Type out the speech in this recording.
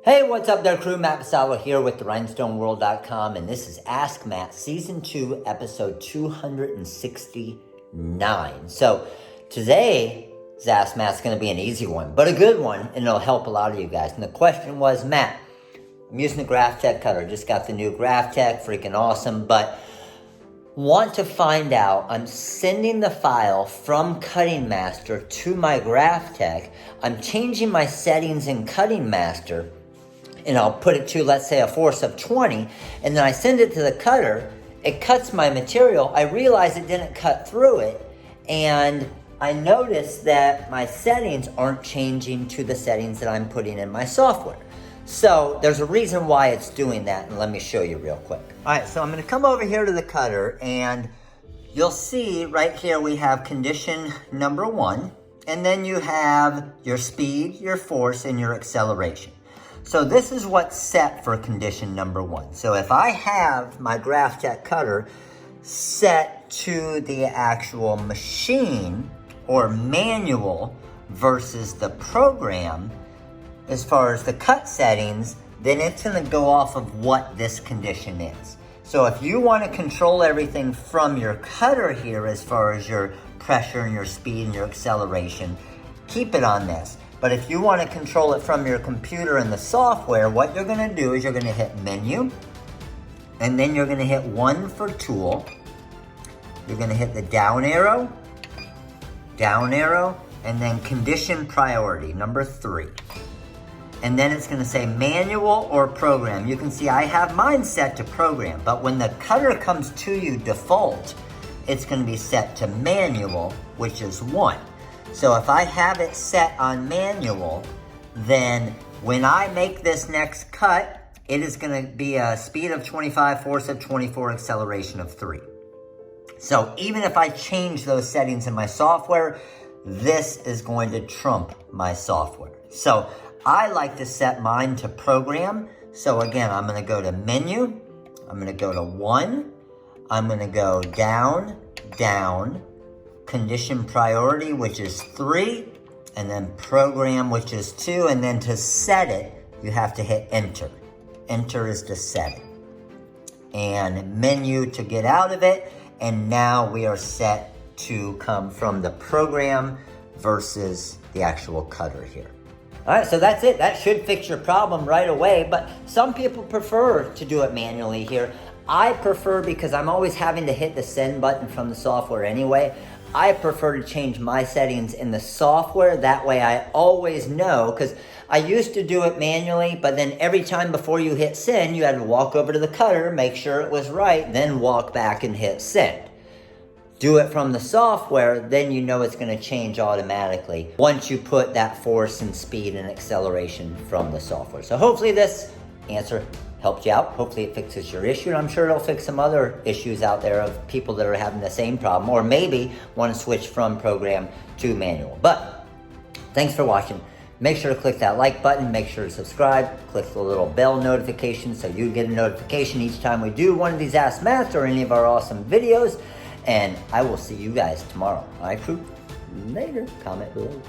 Hey, what's up there, crew? Matt Basalo here with TheRhinestoneWorld.com, and this is Ask Matt, Season 2, Episode 269. So, today's Ask Matt's going to be an easy one, but a good one, and it'll help a lot of you guys. And the question was, Matt, I'm using the Graphtec cutter. Just got the new Graphtec, freaking awesome, but want to find out, I'm sending the file from Cutting Master to my Graphtec. I'm changing my settings in Cutting Master, and I'll put it to, let's say, a force of 20, and then I send it to the cutter. It cuts my material. I realize it didn't cut through it, and I notice that my settings aren't changing to the settings that I'm putting in my software. So there's a reason why it's doing that, and let me show you real quick. All right, so I'm gonna come over here to the cutter, and you'll see right here we have condition number 1, and then you have your speed, your force, and your acceleration. So this is what's set for condition number 1. So if I have my Graphtec cutter set to the actual machine or manual versus the program, as far as the cut settings, then it's gonna go off of what this condition is. So if you wanna control everything from your cutter here as far as your pressure and your speed and your acceleration, keep it on this. But if you want to control it from your computer and the software, what you're going to do is you're going to hit menu, and then you're going to hit 1 for tool. You're going to hit the down arrow, and then condition priority, number 3. And then it's going to say manual or program. You can see I have mine set to program, but when the cutter comes to you default, it's going to be set to manual, which is 1. So if I have it set on manual, then when I make this next cut, it is going to be a speed of 25, force of 24, acceleration of 3. So even if I change those settings in my software, this is going to trump my software. So I like to set mine to program. So again, I'm going to go to menu. I'm going to go to 1. I'm going to go down, condition priority, which is 3, and then program, which is 2, and then to set it, you have to hit enter. Enter is to set it. And menu to get out of it, and now we are set to come from the program versus the actual cutter here. All right, so that's it. That should fix your problem right away, but some people prefer to do it manually here. I prefer, because I'm always having to hit the send button from the software anyway, I prefer to change my settings in the software. That way I always know, because I used to do it manually, but then every time before you hit send, you had to walk over to the cutter, make sure it was right, then walk back and hit send. Do it from the software, then you know it's going to change automatically once you put that force and speed and acceleration from the software. So hopefully this answer helped you out. Hopefully it fixes your issue, and I'm sure it'll fix some other issues out there of people that are having the same problem, or maybe want to switch from program to manual. But thanks for watching. Make sure to click that like button, make sure to subscribe, click the little bell notification so you get a notification each time we do one of these Ask Matt or any of our awesome videos, and I will see you guys tomorrow. All right, crew? Later. Comment below.